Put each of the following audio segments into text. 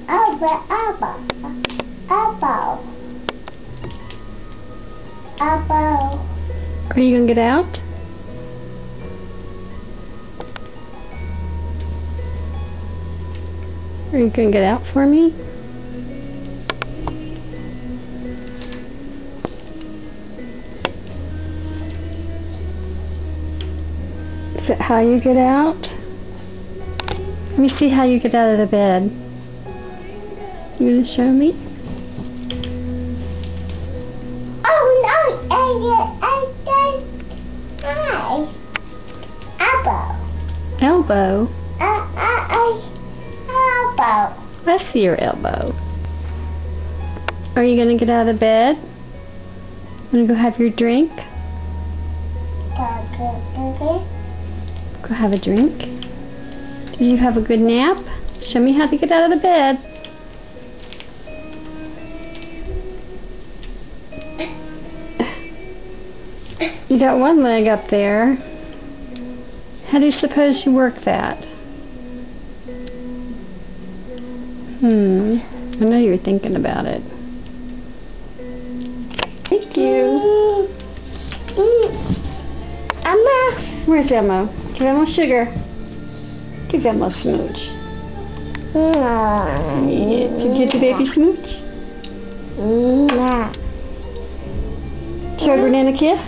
Apple. Are you gonna get out? Are you gonna get out for me? Is that how you get out? Let me see how you get out of the bed. You gonna show me? Elbow? Apple. I see your elbow. Are you gonna get out of the bed? Wanna go have your drink? Go have a drink? Did you have a good nap? Show me how to get out of the bed. You got one leg up there. How do you suppose you work that? I know you're thinking about it. Thank you. Emma. Where's Elmo? Give Elmo sugar. Give Elmo a smooch. Yeah, did you get the baby smooch? Show Granny a kiss?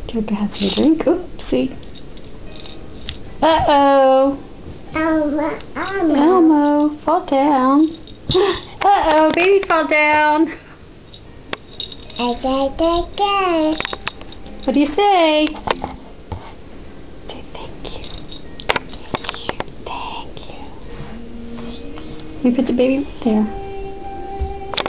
Do you have some drink? Oopsie. Uh-oh. Elmo, fall down. Uh-oh, baby fall down. What do you say? Thank you. Thank you. Thank you. Let me put the baby right there.